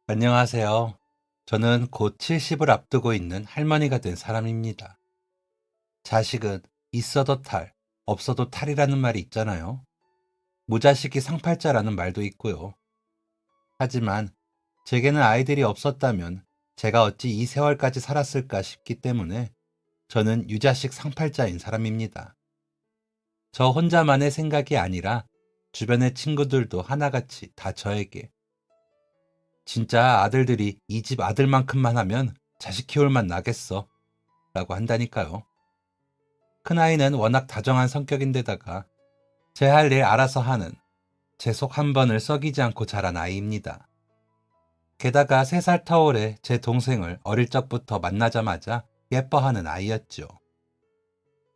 안녕하세요. 저는 곧 70을 앞두고 있는 할머니가 된 사람입니다. 자식은 있어도 탈, 없어도 탈이라는 말이 있잖아요. 무자식이 상팔자라는 말도 있고요. 하지만 제게는 아이들이 없었다면 제가 어찌 이 세월까지 살았을까 싶기 때문에 저는 유자식 상팔자인 사람입니다. 저 혼자만의 생각이 아니라 주변의 친구들도 하나같이 다 저에게 진짜 아들들이 이 집 아들만큼만 하면 자식 키울 맛 나겠어 라고 한다니까요. 큰아이는 워낙 다정한 성격인데다가 제 할 일 알아서 하는 제 속 한 번을 썩이지 않고 자란 아이입니다. 게다가 3살 터울의 제 동생을 어릴 적부터 만나자마자 예뻐하는 아이였죠.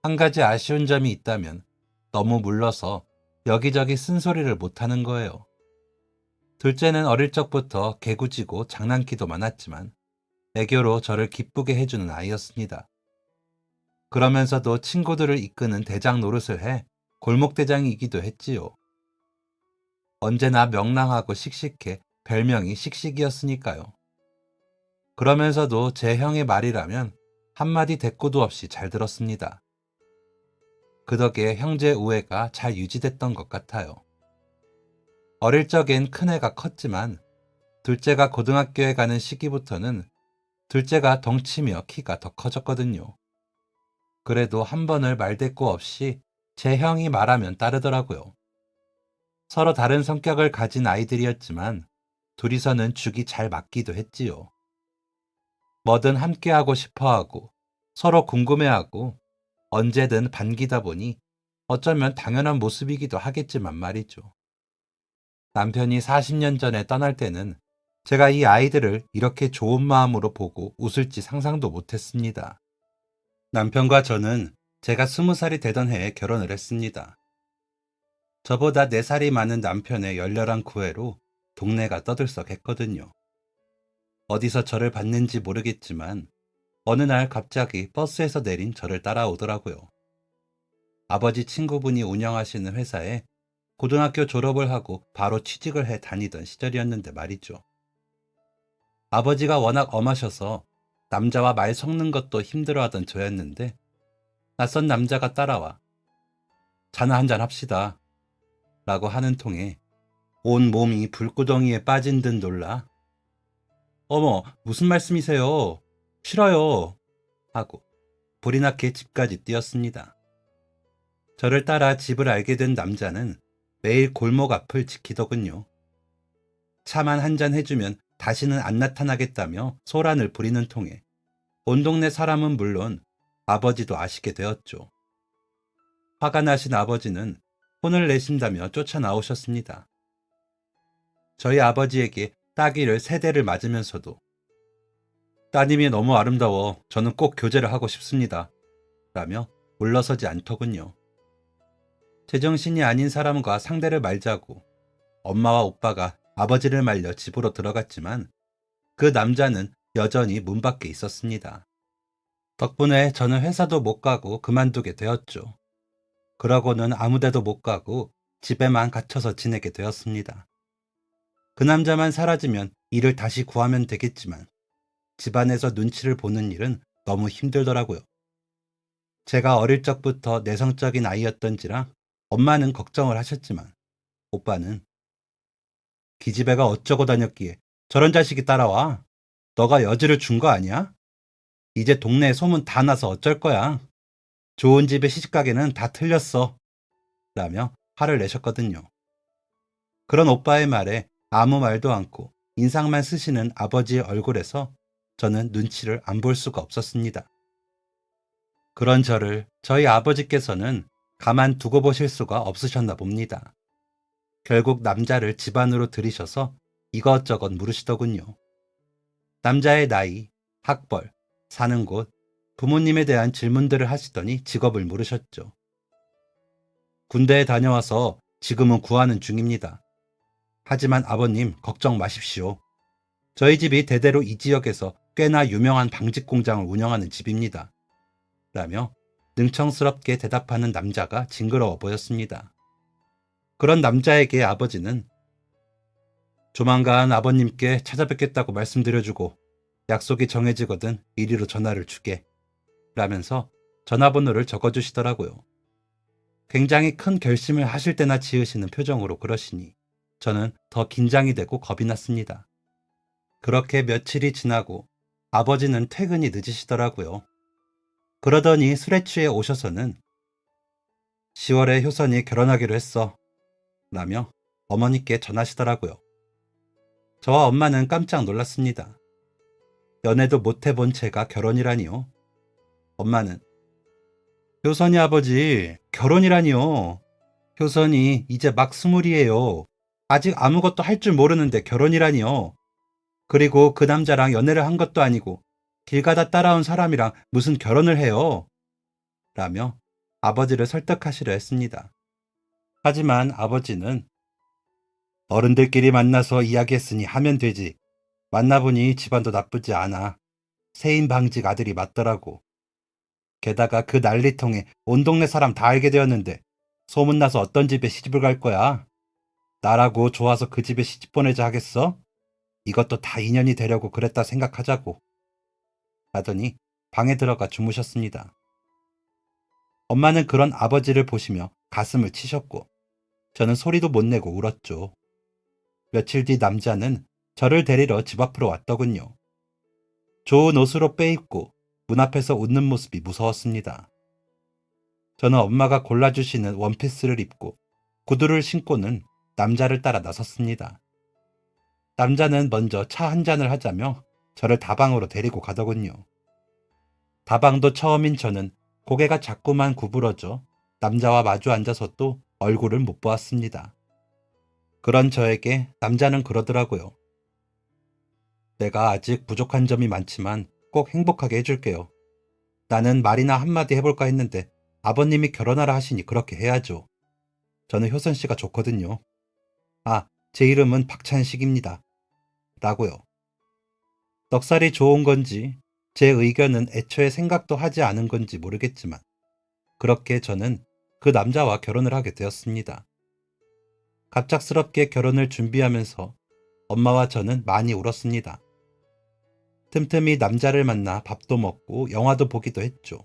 한 가지 아쉬운 점이 있다면 너무 물러서 여기저기 쓴소리를 못하는 거예요. 둘째는 어릴 적부터 개구지고 장난기도 많았지만 애교로 저를 기쁘게 해주는 아이였습니다. 그러면서도 친구들을 이끄는 대장 노릇을 해 골목대장이기도 했지요. 언제나 명랑하고 씩씩해 별명이 씩씩이었으니까요. 그러면서도 제 형의 말이라면 한마디 대꾸도 없이 잘 들었습니다. 그 덕에 형제 우애가 잘 유지됐던 것 같아요. 어릴 적엔 큰애가 컸지만 둘째가 고등학교에 가는 시기부터는 둘째가 덩치며 키가 더 커졌거든요. 그래도 한 번을 말대꾸 없이 제 형이 말하면 따르더라고요. 서로 다른 성격을 가진 아이들이었지만 둘이서는 죽이 잘 맞기도 했지요. 뭐든 함께하고 싶어하고 서로 궁금해하고 언제든 반기다 보니 어쩌면 당연한 모습이기도 하겠지만 말이죠. 남편이 40년 전에 떠날 때는 제가 이 아이들을 이렇게 좋은 마음으로 보고 웃을지 상상도 못했습니다. 남편과 저는 제가 20살이 되던 해에 결혼을 했습니다. 저보다 4살이 많은 남편의 열렬한 구애로 동네가 떠들썩했거든요. 어디서 저를 봤는지 모르겠지만 어느 날 갑자기 버스에서 내린 저를 따라오더라고요. 아버지 친구분이 운영하시는 회사에 고등학교 졸업을 하고 바로 취직을 해 다니던 시절이었는데 말이죠. 아버지가 워낙 엄하셔서 남자와 말 섞는 것도 힘들어하던 저였는데 낯선 남자가 따라와 자나 한잔 합시다 라고 하는 통에 온 몸이 불구덩이에 빠진 듯 놀라 어머 무슨 말씀이세요? 싫어요 하고 불이 나게 집까지 뛰었습니다. 저를 따라 집을 알게 된 남자는 매일 골목 앞을 지키더군요. 차만 한 잔 해주면 다시는 안 나타나겠다며 소란을 부리는 통에 온 동네 사람은 물론 아버지도 아시게 되었죠. 화가 나신 아버지는 혼을 내신다며 쫓아나오셨습니다. 저희 아버지에게 따귀를 3대를 맞으면서도 따님이 너무 아름다워 저는 꼭 교제를 하고 싶습니다. 라며 물러서지 않더군요. 제정신이 아닌 사람과 상대를 말자고 엄마와 오빠가 아버지를 말려 집으로 들어갔지만 그 남자는 여전히 문 밖에 있었습니다. 덕분에 저는 회사도 못 가고 그만두게 되었죠. 그러고는 아무데도 못 가고 집에만 갇혀서 지내게 되었습니다. 그 남자만 사라지면 일을 다시 구하면 되겠지만 집안에서 눈치를 보는 일은 너무 힘들더라고요. 제가 어릴 적부터 내성적인 아이였던지라 엄마는 걱정을 하셨지만 오빠는 기집애가 어쩌고 다녔기에 저런 자식이 따라와. 너가 여지를 준 거 아니야? 이제 동네에 소문 다 나서 어쩔 거야. 좋은 집에 시집가기는 다 틀렸어. 라며 화를 내셨거든요. 그런 오빠의 말에 아무 말도 않고 인상만 쓰시는 아버지의 얼굴에서 저는 눈치를 안 볼 수가 없었습니다. 그런 저를 저희 아버지께서는 가만 두고 보실 수가 없으셨나 봅니다. 결국 남자를 집 안으로 들이셔서 이것저것 물으시더군요. 남자의 나이, 학벌, 사는 곳, 부모님에 대한 질문들을 하시더니 직업을 물으셨죠. 군대에 다녀와서 지금은 구하는 중입니다. 하지만 아버님 걱정 마십시오. 저희 집이 대대로 이 지역에서 꽤나 유명한 방직 공장을 운영하는 집입니다. 라며 능청스럽게 대답하는 남자가 징그러워 보였습니다. 그런 남자에게 아버지는 조만간 아버님께 찾아뵙겠다고 말씀드려주고 약속이 정해지거든 이리로 전화를 주게. 라면서 전화번호를 적어주시더라고요. 굉장히 큰 결심을 하실 때나 지으시는 표정으로 그러시니 저는 더 긴장이 되고 겁이 났습니다. 그렇게 며칠이 지나고 아버지는 퇴근이 늦으시더라고요. 그러더니 술에 취해 오셔서는 10월에 효선이 결혼하기로 했어. 라며 어머니께 전하시더라고요. 저와 엄마는 깜짝 놀랐습니다. 연애도 못 해본 채가 결혼이라니요. 엄마는 효선이 아버지 결혼이라니요. 효선이 이제 막 20이에요. 아직 아무것도 할 줄 모르는데 결혼이라니요. 그리고 그 남자랑 연애를 한 것도 아니고 길 가다 따라온 사람이랑 무슨 결혼을 해요. 라며 아버지를 설득하시려 했습니다. 하지만 아버지는 어른들끼리 만나서 이야기했으니 하면 되지. 만나보니 집안도 나쁘지 않아. 세인방직 아들이 맞더라고. 게다가 그 난리통에 온 동네 사람 다 알게 되었는데 소문나서 어떤 집에 시집을 갈 거야? 나라고 좋아서 그 집에 시집 보내자 하겠어? 이것도 다 인연이 되려고 그랬다 생각하자고. 하더니 방에 들어가 주무셨습니다. 엄마는 그런 아버지를 보시며 가슴을 치셨고 저는 소리도 못 내고 울었죠. 며칠 뒤 남자는 저를 데리러 집 앞으로 왔더군요. 좋은 옷으로 빼입고 문 앞에서 웃는 모습이 무서웠습니다. 저는 엄마가 골라주시는 원피스를 입고 구두를 신고는 남자를 따라 나섰습니다. 남자는 먼저 차 한 잔을 하자며 저를 다방으로 데리고 가더군요. 다방도 처음인 저는 고개가 자꾸만 구부러져 남자와 마주 앉아서 또 얼굴을 못 보았습니다. 그런 저에게 남자는 그러더라고요. 내가 아직 부족한 점이 많지만 꼭 행복하게 해줄게요. 나는 말이나 한마디 해볼까 했는데 아버님이 결혼하라 하시니 그렇게 해야죠. 저는 효선 씨가 좋거든요. 아, 제 이름은 박찬식입니다. 라고요. 넉살이 좋은 건지 제 의견은 애초에 생각도 하지 않은 건지 모르겠지만 그렇게 저는 그 남자와 결혼을 하게 되었습니다. 갑작스럽게 결혼을 준비하면서 엄마와 저는 많이 울었습니다. 틈틈이 남자를 만나 밥도 먹고 영화도 보기도 했죠.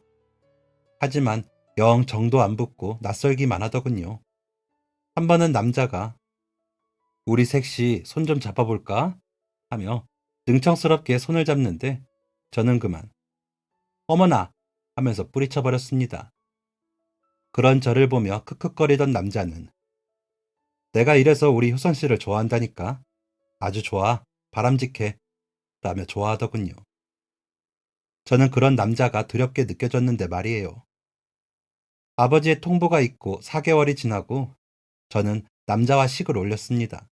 하지만 영 정도 안 붙고 낯설기만 하더군요. 한 번은 남자가 우리 셋이 손 좀 잡아볼까? 하며 능청스럽게 손을 잡는데 저는 그만 어머나 하면서 뿌리쳐버렸습니다. 그런 저를 보며 크크거리던 남자는 내가 이래서 우리 효선 씨를 좋아한다니까. 아주 좋아. 바람직해. 라며 좋아하더군요. 저는 그런 남자가 두렵게 느껴졌는데 말이에요. 아버지의 통보가 있고 4개월이 지나고 저는 남자와 식을 올렸습니다.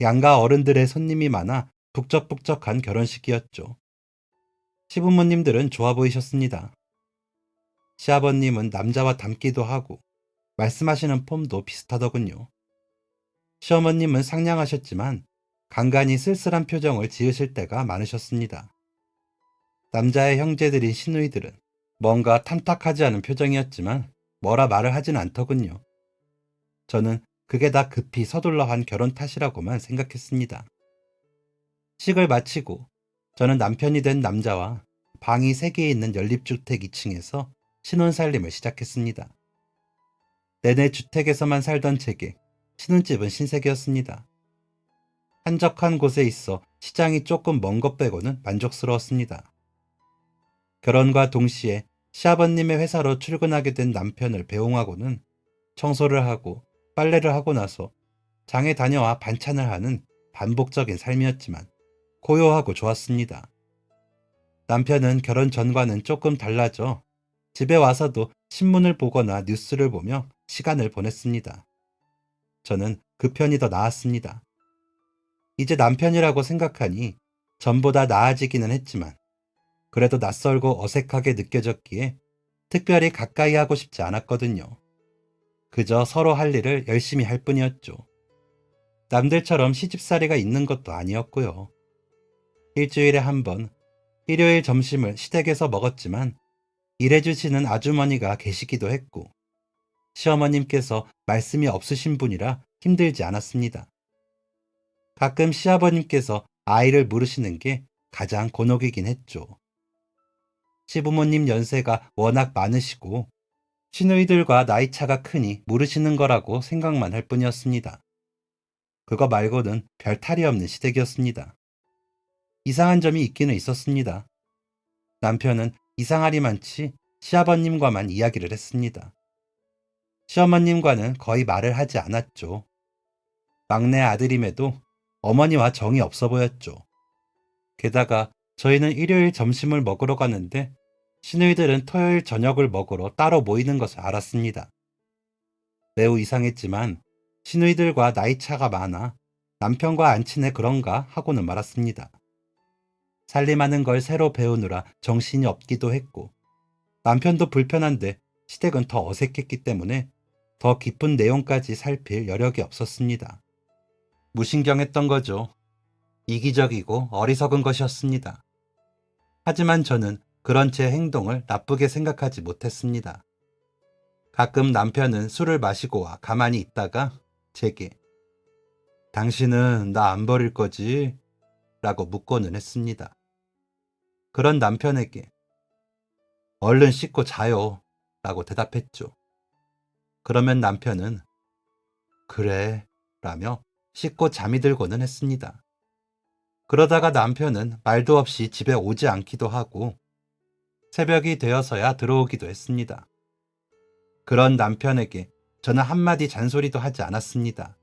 양가 어른들의 손님이 많아 북적북적한 결혼식이었죠. 시부모님들은 좋아 보이셨습니다. 시아버님은 남자와 닮기도 하고 말씀하시는 폼도 비슷하더군요. 시어머님은 상냥하셨지만 간간히 쓸쓸한 표정을 지으실 때가 많으셨습니다. 남자의 형제들인 시누이들은 뭔가 탐탁하지 않은 표정이었지만 뭐라 말을 하진 않더군요. 저는 그게 다 급히 서둘러 한 결혼 탓이라고만 생각했습니다. 식을 마치고 저는 남편이 된 남자와 방이 3개 있는 연립주택 2층에서 신혼살림을 시작했습니다. 내내 주택에서만 살던 제게 신혼집은 신세계였습니다. 한적한 곳에 있어 시장이 조금 먼 것 빼고는 만족스러웠습니다. 결혼과 동시에 시아버님의 회사로 출근하게 된 남편을 배웅하고는 청소를 하고 빨래를 하고 나서 장에 다녀와 반찬을 하는 반복적인 삶이었지만 고요하고 좋았습니다. 남편은 결혼 전과는 조금 달라져 집에 와서도 신문을 보거나 뉴스를 보며 시간을 보냈습니다. 저는 그 편이 더 나았습니다. 이제 남편이라고 생각하니 전보다 나아지기는 했지만 그래도 낯설고 어색하게 느껴졌기에 특별히 가까이 하고 싶지 않았거든요. 그저 서로 할 일을 열심히 할 뿐이었죠. 남들처럼 시집살이가 있는 것도 아니었고요. 일주일에 한 번 일요일 점심을 시댁에서 먹었지만 일해주시는 아주머니가 계시기도 했고 시어머님께서 말씀이 없으신 분이라 힘들지 않았습니다. 가끔 시아버님께서 아이를 물으시는 게 가장 곤혹이긴 했죠. 시부모님 연세가 워낙 많으시고 시누이들과 나이 차가 크니 물으시는 거라고 생각만 할 뿐이었습니다. 그거 말고는 별 탈이 없는 시댁이었습니다. 이상한 점이 있기는 있었습니다. 남편은 이상하리만치 시아버님과만 이야기를 했습니다. 시어머님과는 거의 말을 하지 않았죠. 막내 아들임에도 어머니와 정이 없어 보였죠. 게다가 저희는 일요일 점심을 먹으러 가는데 시누이들은 토요일 저녁을 먹으러 따로 모이는 것을 알았습니다. 매우 이상했지만 시누이들과 나이 차가 많아 남편과 안 친해 그런가 하고는 말았습니다. 살림하는 걸 새로 배우느라 정신이 없기도 했고 남편도 불편한데 시댁은 더 어색했기 때문에 더 깊은 내용까지 살필 여력이 없었습니다. 무신경했던 거죠. 이기적이고 어리석은 것이었습니다. 하지만 저는 그런 제 행동을 나쁘게 생각하지 못했습니다. 가끔 남편은 술을 마시고 와 가만히 있다가 제게 당신은 나 안 버릴 거지? 라고 묻고는 했습니다. 그런 남편에게 얼른 씻고 자요 라고 대답했죠. 그러면 남편은 그래 라며 씻고 잠이 들고는 했습니다. 그러다가 남편은 말도 없이 집에 오지 않기도 하고 새벽이 되어서야 들어오기도 했습니다. 그런 남편에게 저는 한마디 잔소리도 하지 않았습니다.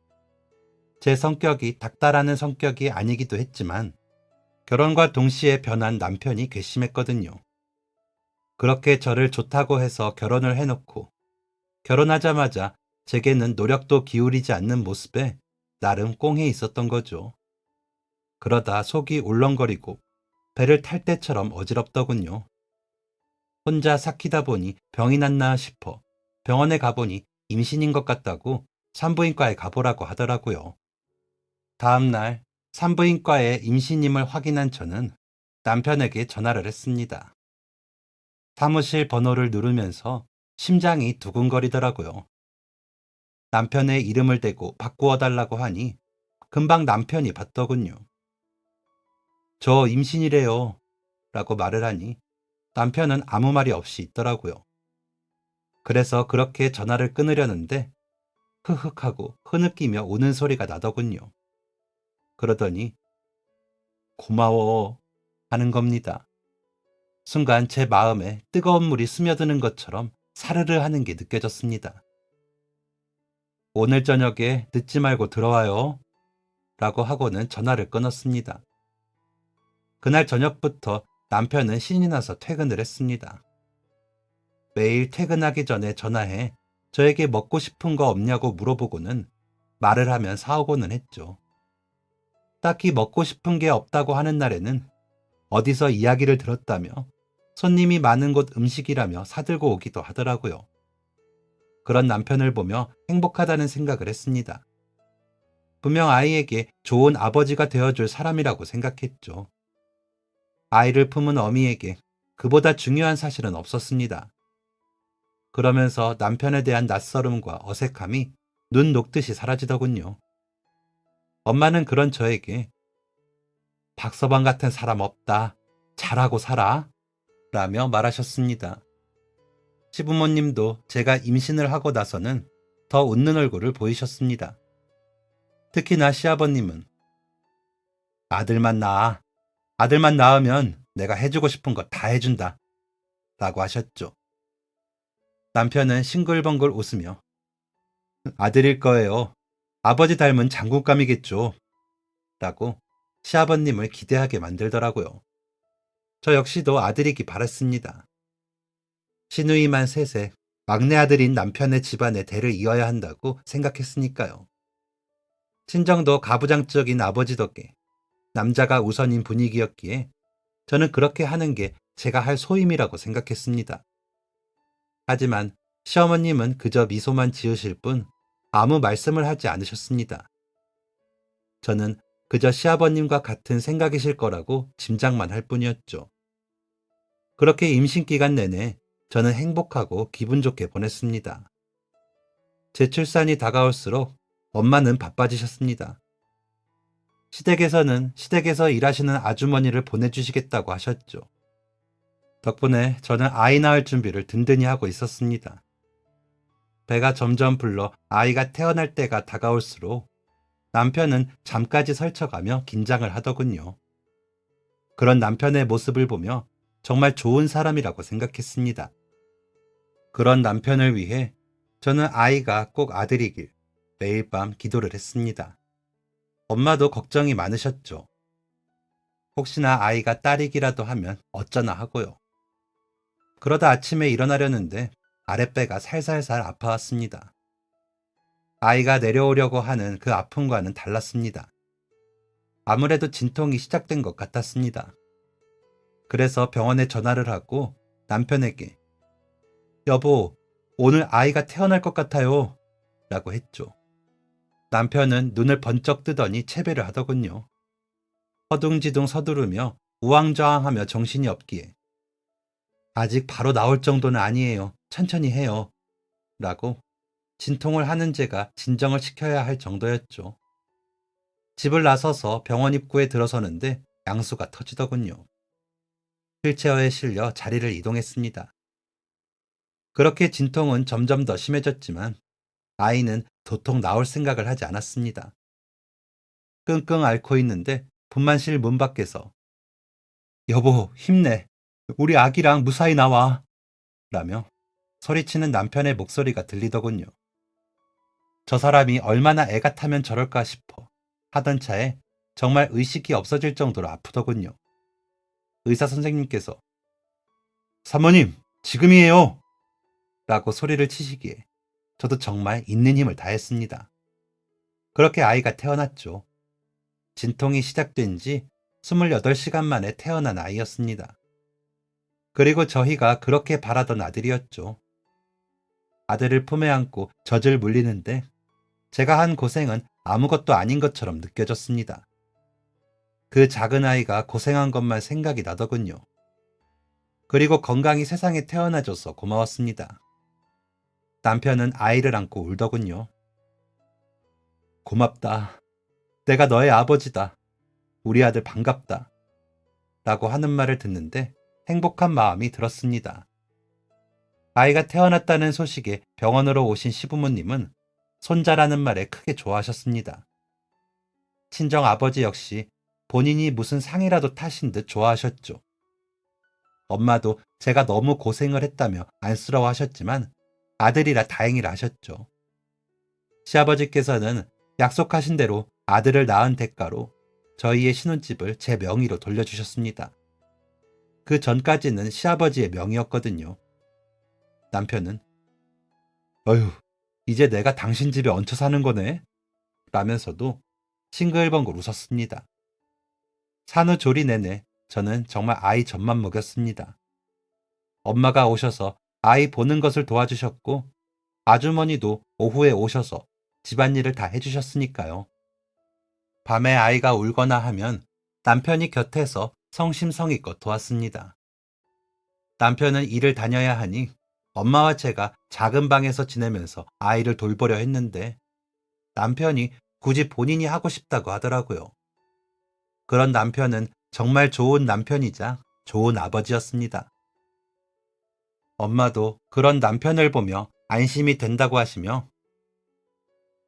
제 성격이 닥달하는 성격이 아니기도 했지만 결혼과 동시에 변한 남편이 괘씸했거든요. 그렇게 저를 좋다고 해서 결혼을 해놓고 결혼하자마자 제게는 노력도 기울이지 않는 모습에 나름 꽁해 있었던 거죠. 그러다 속이 울렁거리고 배를 탈 때처럼 어지럽더군요. 혼자 삭히다 보니 병이 났나 싶어 병원에 가보니 임신인 것 같다고 산부인과에 가보라고 하더라고요. 다음날 산부인과에 임신임을 확인한 저는 남편에게 전화를 했습니다. 사무실 번호를 누르면서 심장이 두근거리더라고요. 남편의 이름을 대고 바꾸어 달라고 하니 금방 남편이 받더군요. 저 임신이래요 라고 말을 하니 남편은 아무 말이 없이 있더라고요. 그래서 그렇게 전화를 끊으려는데 흐흑하고 흐느끼며 우는 소리가 나더군요. 그러더니 고마워 하는 겁니다. 순간 제 마음에 뜨거운 물이 스며드는 것처럼 사르르 하는 게 느껴졌습니다. 오늘 저녁에 늦지 말고 들어와요 라고 하고는 전화를 끊었습니다. 그날 저녁부터 남편은 신이 나서 퇴근을 했습니다. 매일 퇴근하기 전에 전화해 저에게 먹고 싶은 거 없냐고 물어보고는 말을 하면 사오고는 했죠. 딱히 먹고 싶은 게 없다고 하는 날에는 어디서 이야기를 들었다며 손님이 많은 곳 음식이라며 사들고 오기도 하더라고요. 그런 남편을 보며 행복하다는 생각을 했습니다. 분명 아이에게 좋은 아버지가 되어줄 사람이라고 생각했죠. 아이를 품은 어미에게 그보다 중요한 사실은 없었습니다. 그러면서 남편에 대한 낯설음과 어색함이 눈 녹듯이 사라지더군요. 엄마는 그런 저에게 박서방 같은 사람 없다. 잘하고 살아. 라며 말하셨습니다. 시부모님도 제가 임신을 하고 나서는 더 웃는 얼굴을 보이셨습니다. 특히나 시아버님은 아들만 낳아. 아들만 낳으면 내가 해주고 싶은 거 다 해준다. 라고 하셨죠. 남편은 싱글벙글 웃으며 아들일 거예요. 아버지 닮은 장군감이겠죠. 라고 시아버님을 기대하게 만들더라고요. 저 역시도 아들이기 바랐습니다. 시누이만 셋에 막내 아들인 남편의 집안의 대를 이어야 한다고 생각했으니까요. 친정도 가부장적인 아버지 덕에 남자가 우선인 분위기였기에 저는 그렇게 하는 게 제가 할 소임이라고 생각했습니다. 하지만 시어머님은 그저 미소만 지으실 뿐 아무 말씀을 하지 않으셨습니다. 저는 그저 시아버님과 같은 생각이실 거라고 짐작만 할 뿐이었죠. 그렇게 임신 기간 내내 저는 행복하고 기분 좋게 보냈습니다. 제 출산이 다가올수록 엄마는 바빠지셨습니다. 시댁에서 일하시는 아주머니를 보내주시겠다고 하셨죠. 덕분에 저는 아이 낳을 준비를 든든히 하고 있었습니다. 배가 점점 불러 아이가 태어날 때가 다가올수록 남편은 잠까지 설쳐가며 긴장을 하더군요. 그런 남편의 모습을 보며 정말 좋은 사람이라고 생각했습니다. 그런 남편을 위해 저는 아이가 꼭 아들이길 매일 밤 기도를 했습니다. 엄마도 걱정이 많으셨죠. 혹시나 아이가 딸이기라도 하면 어쩌나 하고요. 그러다 아침에 일어나려는데 아랫배가 살살살 아파왔습니다. 아이가 내려오려고 하는 그 아픔과는 달랐습니다. 아무래도 진통이 시작된 것 같았습니다. 그래서 병원에 전화를 하고 남편에게 여보, 오늘 아이가 태어날 것 같아요 라고 했죠. 남편은 눈을 번쩍 뜨더니 채배를 하더군요. 허둥지둥 서두르며 우왕좌왕하며 정신이 없기에 아직 바로 나올 정도는 아니에요. 천천히 해요. 라고 진통을 하는 제가 진정을 시켜야 할 정도였죠. 집을 나서서 병원 입구에 들어서는데 양수가 터지더군요. 휠체어에 실려 자리를 이동했습니다. 그렇게 진통은 점점 더 심해졌지만 아이는 도통 나올 생각을 하지 않았습니다. 끙끙 앓고 있는데 분만실 문 밖에서 여보, 힘내. 우리 아기랑 무사히 나와. 라며 소리치는 남편의 목소리가 들리더군요. 저 사람이 얼마나 애 같으면 저럴까 싶어 하던 차에 정말 의식이 없어질 정도로 아프더군요. 의사 선생님께서 사모님, 지금이에요! 라고 소리를 치시기에 저도 정말 있는 힘을 다했습니다. 그렇게 아이가 태어났죠. 진통이 시작된 지 28시간 만에 태어난 아이였습니다. 그리고 저희가 그렇게 바라던 아들이었죠. 아들을 품에 안고 젖을 물리는데 제가 한 고생은 아무것도 아닌 것처럼 느껴졌습니다. 그 작은 아이가 고생한 것만 생각이 나더군요. 그리고 건강히 세상에 태어나줘서 고마웠습니다. 남편은 아이를 안고 울더군요. 고맙다. 내가 너의 아버지다. 우리 아들 반갑다. 라고 하는 말을 듣는데 행복한 마음이 들었습니다. 아이가 태어났다는 소식에 병원으로 오신 시부모님은 손자라는 말에 크게 좋아하셨습니다. 친정 아버지 역시 본인이 무슨 상이라도 타신 듯 좋아하셨죠. 엄마도 제가 너무 고생을 했다며 안쓰러워 하셨지만 아들이라 다행이라 하셨죠. 시아버지께서는 약속하신 대로 아들을 낳은 대가로 저희의 신혼집을 제 명의로 돌려주셨습니다. 그 전까지는 시아버지의 명의였거든요. 남편은 어휴, 이제 내가 당신 집에 얹혀 사는 거네? 라면서도 싱글벙글 웃었습니다. 산후조리 내내 저는 정말 아이 젖만 먹였습니다. 엄마가 오셔서 아이 보는 것을 도와주셨고 아주머니도 오후에 오셔서 집안일을 다 해주셨으니까요. 밤에 아이가 울거나 하면 남편이 곁에서 성심성의껏 도왔습니다. 남편은 일을 다녀야 하니 엄마와 제가 작은 방에서 지내면서 아이를 돌보려 했는데 남편이 굳이 본인이 하고 싶다고 하더라고요. 그런 남편은 정말 좋은 남편이자 좋은 아버지였습니다. 엄마도 그런 남편을 보며 안심이 된다고 하시며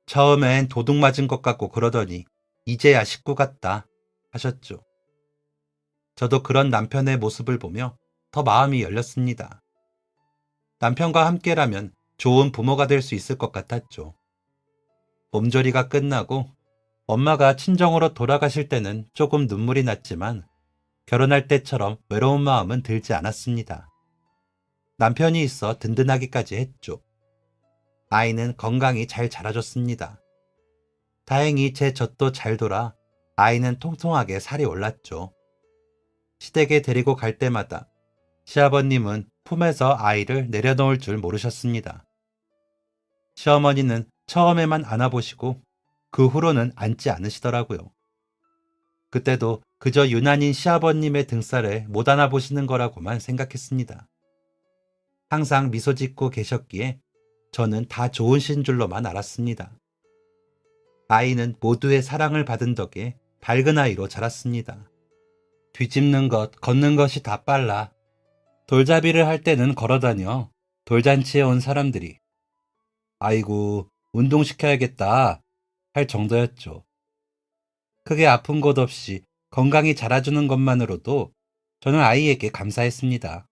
처음엔 도둑 맞은 것 같고 그러더니 이제야 식구 같다 하셨죠. 저도 그런 남편의 모습을 보며 더 마음이 열렸습니다. 남편과 함께라면 좋은 부모가 될 수 있을 것 같았죠. 몸조리가 끝나고 엄마가 친정으로 돌아가실 때는 조금 눈물이 났지만 결혼할 때처럼 외로운 마음은 들지 않았습니다. 남편이 있어 든든하기까지 했죠. 아이는 건강히 잘 자라줬습니다. 다행히 제 젖도 잘 돌아 아이는 통통하게 살이 올랐죠. 시댁에 데리고 갈 때마다 시아버님은 품에서 아이를 내려놓을 줄 모르셨습니다. 시어머니는 처음에만 안아보시고 그 후로는 앉지 않으시더라고요. 그때도 그저 유난인 시아버님의 등살에 못 안아보시는 거라고만 생각했습니다. 항상 미소 짓고 계셨기에 저는 다 좋으신 줄로만 알았습니다. 아이는 모두의 사랑을 받은 덕에 밝은 아이로 자랐습니다. 뒤집는 것, 걷는 것이 다 빨라. 돌잡이를 할 때는 걸어다녀. 돌잔치에 온 사람들이 아이고, 운동시켜야겠다 할 정도였죠. 크게 아픈 곳 없이 건강히 자라주는 것만으로도 저는 아이에게 감사했습니다.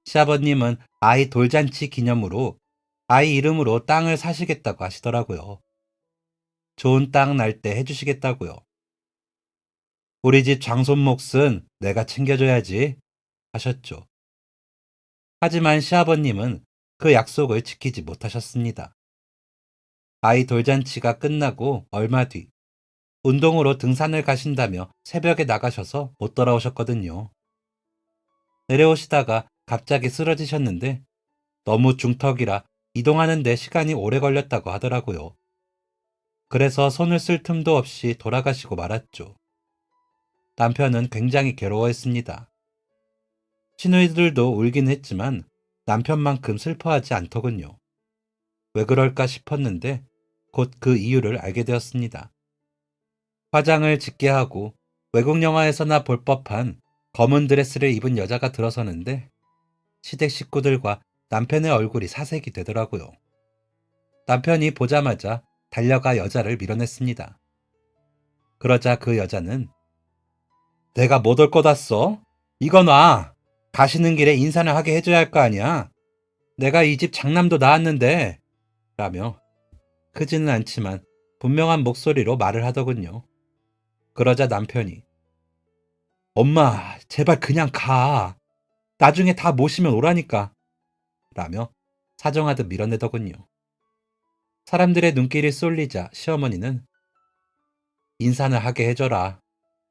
시아버님은 아이 돌잔치 기념으로 아이 이름으로 땅을 사시겠다고 하시더라고요. 좋은 땅 날 때 해주시겠다고요. 우리 집 장손 몫은 내가 챙겨줘야지 하셨죠. 하지만 시아버님은 그 약속을 지키지 못하셨습니다. 아이 돌잔치가 끝나고 얼마 뒤 운동으로 등산을 가신다며 새벽에 나가셔서 못 돌아오셨거든요. 내려오시다가 갑자기 쓰러지셨는데 너무 중턱이라 이동하는 데 시간이 오래 걸렸다고 하더라고요. 그래서 손을 쓸 틈도 없이 돌아가시고 말았죠. 남편은 굉장히 괴로워했습니다. 시누이들도 울긴 했지만 남편만큼 슬퍼하지 않더군요. 왜 그럴까 싶었는데 곧 그 이유를 알게 되었습니다. 화장을 짙게 하고 외국 영화에서나 볼 법한 검은 드레스를 입은 여자가 들어서는데 시댁 식구들과 남편의 얼굴이 사색이 되더라고요. 남편이 보자마자 달려가 여자를 밀어냈습니다. 그러자 그 여자는 내가 못 올 거다 써? 이거 놔! 가시는 길에 인사를 하게 해줘야 할 거 아니야? 내가 이 집 장남도 낳았는데 라며 크지는 않지만 분명한 목소리로 말을 하더군요. 그러자 남편이 엄마 제발 그냥 가. 나중에 다 모시면 오라니까 라며 사정하듯 밀어내더군요. 사람들의 눈길이 쏠리자 시어머니는 인사는 하게 해줘라.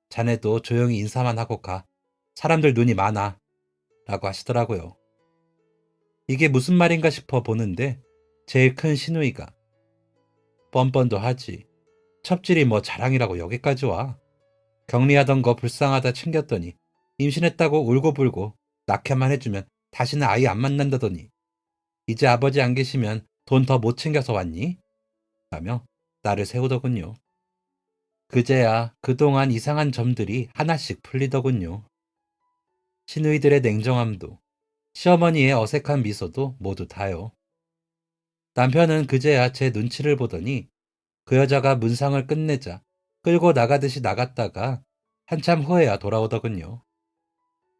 자네도 조용히 인사만 하고 가. 사람들 눈이 많아 라고 하시더라고요. 이게 무슨 말인가 싶어 보는데 제일 큰 시누이가 뻔뻔도 하지. 첩질이 뭐 자랑이라고 여기까지 와. 격리하던 거 불쌍하다 챙겼더니 임신했다고 울고불고 낳게만 해주면 다시는 아이 안 만난다더니 이제 아버지 안 계시면 돈 더 못 챙겨서 왔니? 라며 나를 세우더군요. 그제야 그동안 이상한 점들이 하나씩 풀리더군요. 시누이들의 냉정함도 시어머니의 어색한 미소도 모두 다요. 남편은 그제야 제 눈치를 보더니 그 여자가 문상을 끝내자 끌고 나가듯이 나갔다가 한참 후에야 돌아오더군요.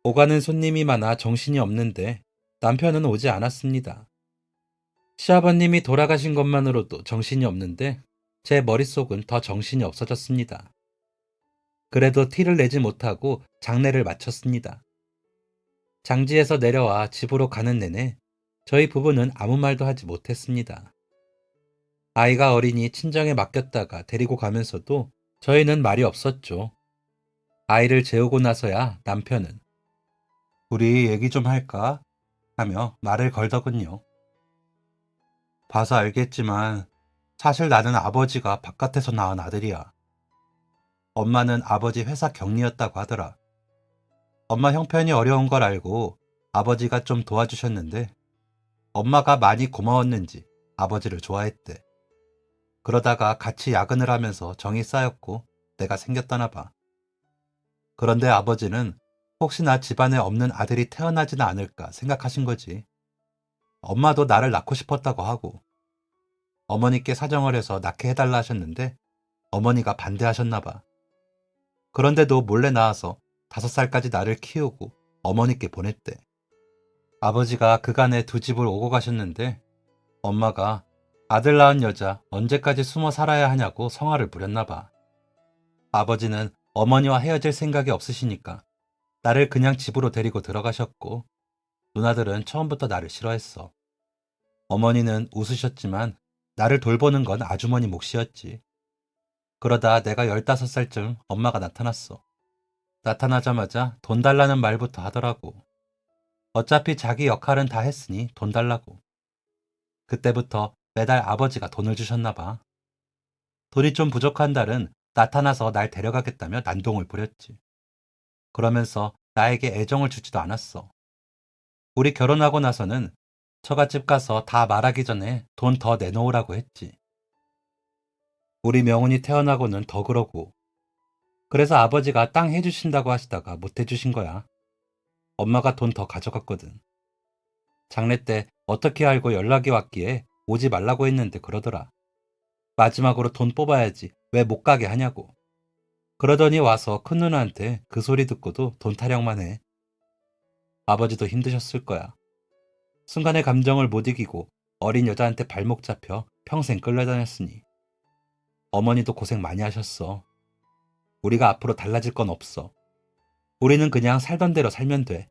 오가는 손님이 많아 정신이 없는데 남편은 오지 않았습니다. 시아버님이 돌아가신 것만으로도 정신이 없는데 제 머릿속은 더 정신이 없어졌습니다. 그래도 티를 내지 못하고 장례를 마쳤습니다. 장지에서 내려와 집으로 가는 내내 저희 부부는 아무 말도 하지 못했습니다. 아이가 어리니 친정에 맡겼다가 데리고 가면서도 저희는 말이 없었죠. 아이를 재우고 나서야 남편은 우리 얘기 좀 할까? 하며 말을 걸더군요. 봐서 알겠지만 사실 나는 아버지가 바깥에서 낳은 아들이야. 엄마는 아버지 회사 격리였다고 하더라. 엄마 형편이 어려운 걸 알고 아버지가 좀 도와주셨는데 엄마가 많이 고마웠는지 아버지를 좋아했대. 그러다가 같이 야근을 하면서 정이 쌓였고 내가 생겼다나 봐. 그런데 아버지는 혹시나 집안에 없는 아들이 태어나지는 않을까 생각하신 거지. 엄마도 나를 낳고 싶었다고 하고 어머니께 사정을 해서 낳게 해달라 하셨는데 어머니가 반대하셨나 봐. 그런데도 몰래 낳아서 5살까지 나를 키우고 어머니께 보냈대. 아버지가 그간에 두 집을 오고 가셨는데 엄마가 아들 낳은 여자 언제까지 숨어 살아야 하냐고 성화를 부렸나 봐. 아버지는 어머니와 헤어질 생각이 없으시니까 나를 그냥 집으로 데리고 들어가셨고 누나들은 처음부터 나를 싫어했어. 어머니는 웃으셨지만 나를 돌보는 건 아주머니 몫이었지. 그러다 내가 15살쯤 엄마가 나타났어. 나타나자마자 돈 달라는 말부터 하더라고. 어차피 자기 역할은 다 했으니 돈 달라고. 그때부터 매달 아버지가 돈을 주셨나 봐. 돈이 좀 부족한 달은 나타나서 날 데려가겠다며 난동을 부렸지. 그러면서 나에게 애정을 주지도 않았어. 우리 결혼하고 나서는 처갓집 가서 다 말하기 전에 돈 더 내놓으라고 했지. 우리 명훈이 태어나고는 더 그러고 그래서 아버지가 땅 해주신다고 하시다가 못 해주신 거야. 엄마가 돈 더 가져갔거든. 장례 때 어떻게 알고 연락이 왔기에 오지 말라고 했는데 그러더라. 마지막으로 돈 뽑아야지 왜 못 가게 하냐고. 그러더니 와서 큰 누나한테 그 소리 듣고도 돈 타령만 해. 아버지도 힘드셨을 거야. 순간의 감정을 못 이기고 어린 여자한테 발목 잡혀 평생 끌려다녔으니. 어머니도 고생 많이 하셨어. 우리가 앞으로 달라질 건 없어. 우리는 그냥 살던 대로 살면 돼.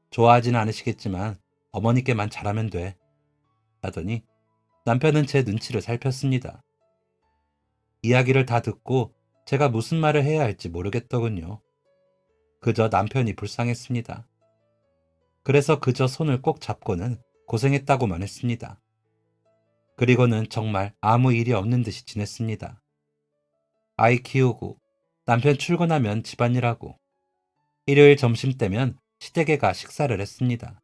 좋아하지는 않으시겠지만 어머니께만 잘하면 돼. 하더니 남편은 제 눈치를 살폈습니다. 이야기를 다 듣고 제가 무슨 말을 해야 할지 모르겠더군요. 그저 남편이 불쌍했습니다. 그래서 그저 손을 꼭 잡고는 고생했다고만 했습니다. 그리고는 정말 아무 일이 없는 듯이 지냈습니다. 아이 키우고 남편 출근하면 집안일하고 일요일 점심때면 시댁에 가 식사를 했습니다.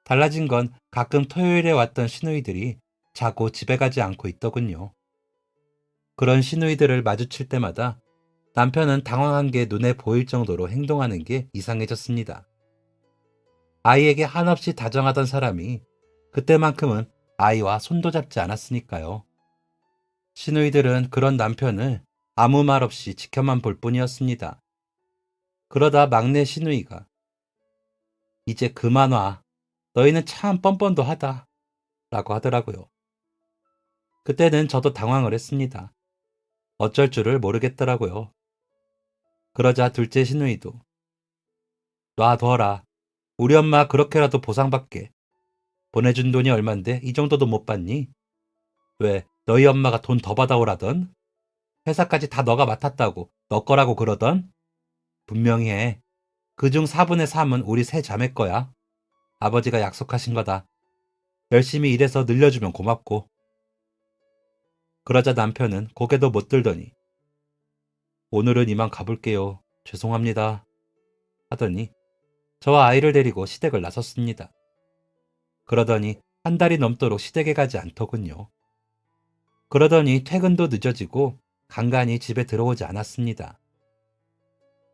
달라진 건 가끔 토요일에 왔던 시누이들이 자고 집에 가지 않고 있더군요. 그런 시누이들을 마주칠 때마다 남편은 당황한 게 눈에 보일 정도로 행동하는 게 이상해졌습니다. 아이에게 한없이 다정하던 사람이 그때만큼은 아이와 손도 잡지 않았으니까요. 시누이들은 그런 남편을 아무 말 없이 지켜만 볼 뿐이었습니다. 그러다 막내 시누이가 이제 그만 와. 너희는 참 뻔뻔도 하다. 라고 하더라고요. 그때는 저도 당황을 했습니다. 어쩔 줄을 모르겠더라고요. 그러자 둘째 시누이도 놔둬라. 우리 엄마 그렇게라도 보상받게. 보내준 돈이 얼만데 이 정도도 못 받니? 왜 너희 엄마가 돈 더 받아오라던? 회사까지 다 너가 맡았다고 너 거라고 그러던? 분명히 해. 그중 4분의 3은 우리 세 자매 거야. 아버지가 약속하신 거다. 열심히 일해서 늘려주면 고맙고. 그러자 남편은 고개도 못 들더니 오늘은 이만 가볼게요. 죄송합니다. 하더니 저와 아이를 데리고 시댁을 나섰습니다. 그러더니 한 달이 넘도록 시댁에 가지 않더군요. 그러더니 퇴근도 늦어지고 간간히 집에 들어오지 않았습니다.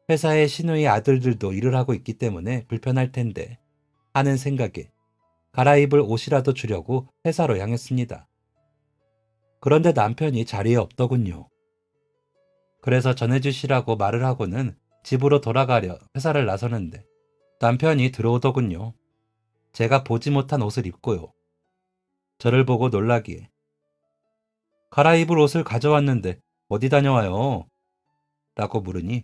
회사의 시누이 아들들도 일을 하고 있기 때문에 불편할 텐데 하는 생각에 갈아입을 옷이라도 주려고 회사로 향했습니다. 그런데 남편이 자리에 없더군요. 그래서 전해주시라고 말을 하고는 집으로 돌아가려 회사를 나서는데 남편이 들어오더군요. 제가 보지 못한 옷을 입고요. 저를 보고 놀라기에 갈아입을 옷을 가져왔는데 어디 다녀와요? 라고 물으니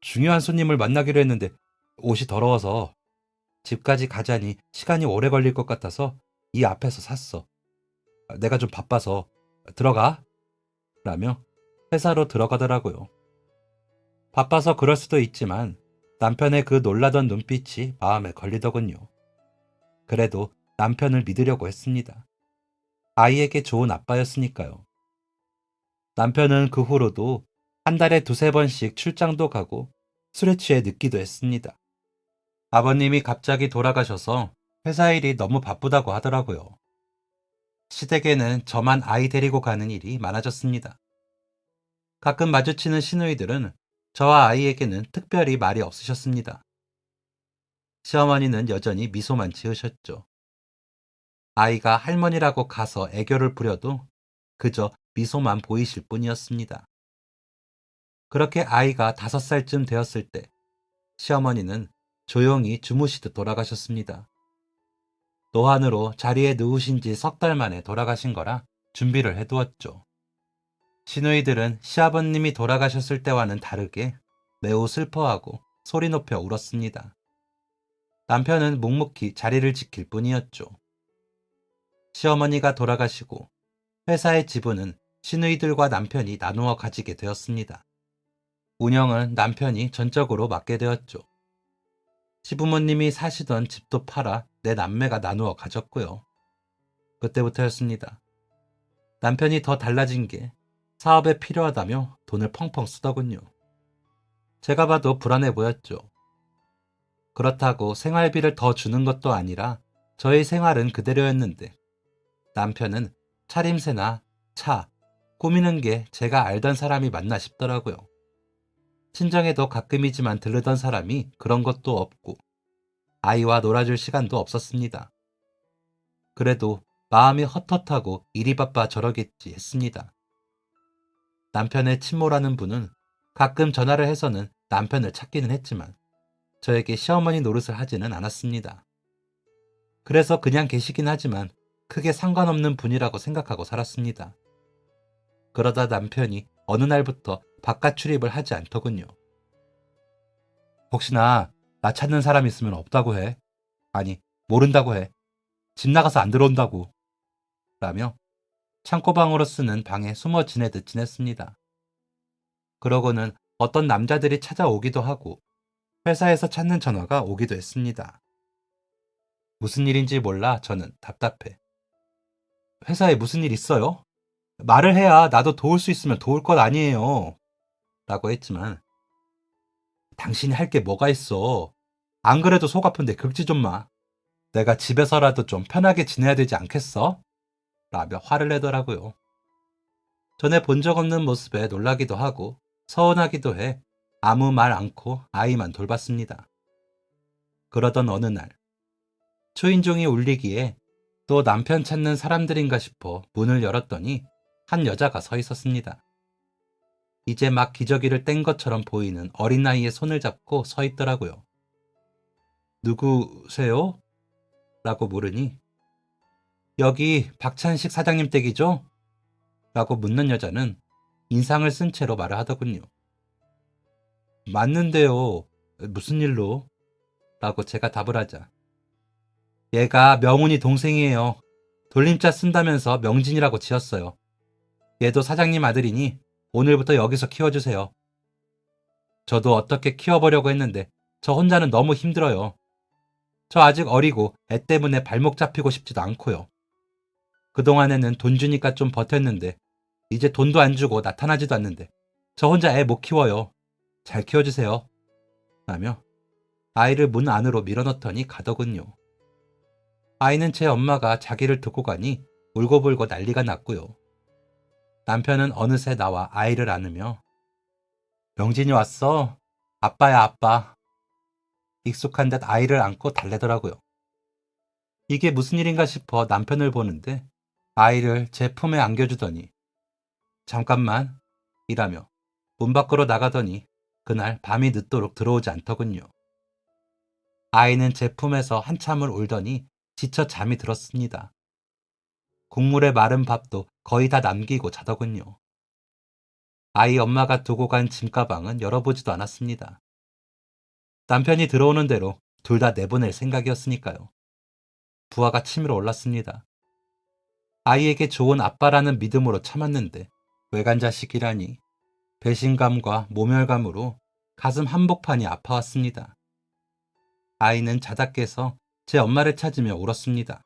중요한 손님을 만나기로 했는데 옷이 더러워서 집까지 가자니 시간이 오래 걸릴 것 같아서 이 앞에서 샀어. 내가 좀 바빠서 들어가? 라며 회사로 들어가더라고요. 바빠서 그럴 수도 있지만 남편의 그 놀라던 눈빛이 마음에 걸리더군요. 그래도 남편을 믿으려고 했습니다. 아이에게 좋은 아빠였으니까요. 남편은 그 후로도 한 달에 2~3번씩 출장도 가고 술에 취해 늦기도 했습니다. 아버님이 갑자기 돌아가셔서 회사 일이 너무 바쁘다고 하더라고요. 시댁에는 저만 아이 데리고 가는 일이 많아졌습니다. 가끔 마주치는 시누이들은 저와 아이에게는 특별히 말이 없으셨습니다. 시어머니는 여전히 미소만 지으셨죠. 아이가 할머니라고 가서 애교를 부려도 그저 미소만 보이실 뿐이었습니다. 그렇게 아이가 5살쯤 되었을 때 시어머니는 조용히 주무시듯 돌아가셨습니다. 노환으로 자리에 누우신 지 3달 만에 돌아가신 거라 준비를 해두었죠. 시누이들은 시아버님이 돌아가셨을 때와는 다르게 매우 슬퍼하고 소리 높여 울었습니다. 남편은 묵묵히 자리를 지킬 뿐이었죠. 시어머니가 돌아가시고 회사의 지분은 시누이들과 남편이 나누어 가지게 되었습니다. 운영은 남편이 전적으로 맡게 되었죠. 시부모님이 사시던 집도 팔아 내 남매가 나누어 가졌고요. 그때부터였습니다. 남편이 더 달라진 게 사업에 필요하다며 돈을 펑펑 쓰더군요. 제가 봐도 불안해 보였죠. 그렇다고 생활비를 더 주는 것도 아니라 저희 생활은 그대로였는데 남편은 차림새나 차, 꾸미는 게 제가 알던 사람이 맞나 싶더라고요. 친정에도 가끔이지만 들르던 사람이 그런 것도 없고 아이와 놀아줄 시간도 없었습니다. 그래도 마음이 헛헛하고 일이 바빠 저러겠지 했습니다. 남편의 친모라는 분은 가끔 전화를 해서는 남편을 찾기는 했지만 저에게 시어머니 노릇을 하지는 않았습니다. 그래서 그냥 계시긴 하지만 크게 상관없는 분이라고 생각하고 살았습니다. 그러다 남편이 어느 날부터 바깥 출입을 하지 않더군요. 혹시나 나 찾는 사람 있으면 없다고 해. 아니, 모른다고 해. 집 나가서 안 들어온다고. 라며 창고방으로 쓰는 방에 숨어 지내듯 지냈습니다. 그러고는 어떤 남자들이 찾아오기도 하고 회사에서 찾는 전화가 오기도 했습니다. 무슨 일인지 몰라 저는 답답해. 회사에 무슨 일 있어요? 말을 해야 나도 도울 수 있으면 도울 것 아니에요. 라고 했지만 당신이 할 게 뭐가 있어. 안 그래도 속 아픈데 긁지 좀 마. 내가 집에서라도 좀 편하게 지내야 되지 않겠어? 라며 화를 내더라고요. 전에 본 적 없는 모습에 놀라기도 하고 서운하기도 해 아무 말 않고 아이만 돌봤습니다. 그러던 어느 날 초인종이 울리기에 또 남편 찾는 사람들인가 싶어 문을 열었더니 한 여자가 서 있었습니다. 이제 막 기저귀를 뗀 것처럼 보이는 어린아이의 손을 잡고 서 있더라고요. 누구세요? 라고 물으니 여기 박찬식 사장님 댁이죠? 라고 묻는 여자는 인상을 쓴 채로 말을 하더군요. 맞는데요. 무슨 일로? 라고 제가 답을 하자. 얘가 명훈이 동생이에요. 돌림자 쓴다면서 명진이라고 지었어요. 얘도 사장님 아들이니 오늘부터 여기서 키워주세요. 저도 어떻게 키워보려고 했는데 저 혼자는 너무 힘들어요. 저 아직 어리고 애 때문에 발목 잡히고 싶지도 않고요. 그동안에는 돈 주니까 좀 버텼는데 이제 돈도 안 주고 나타나지도 않는데 저 혼자 애 못 키워요. 잘 키워주세요. 라며 아이를 문 안으로 밀어넣더니 가더군요. 아이는 제 엄마가 자기를 두고 가니 울고불고 난리가 났고요. 남편은 어느새 나와 아이를 안으며 명진이 왔어? 아빠야 아빠. 익숙한 듯 아이를 안고 달래더라고요. 이게 무슨 일인가 싶어 남편을 보는데 아이를 제 품에 안겨주더니 잠깐만 이라며 문 밖으로 나가더니 그날 밤이 늦도록 들어오지 않더군요. 아이는 제 품에서 한참을 울더니 지쳐 잠이 들었습니다. 국물에 마른 밥도 거의 다 남기고 자더군요. 아이 엄마가 두고 간 짐가방은 열어보지도 않았습니다. 남편이 들어오는 대로 둘 다 내보낼 생각이었으니까요. 부하가 치밀어 올랐습니다. 아이에게 좋은 아빠라는 믿음으로 참았는데 외간자식이라니 배신감과 모멸감으로 가슴 한복판이 아파왔습니다. 아이는 자다 깨서 제 엄마를 찾으며 울었습니다.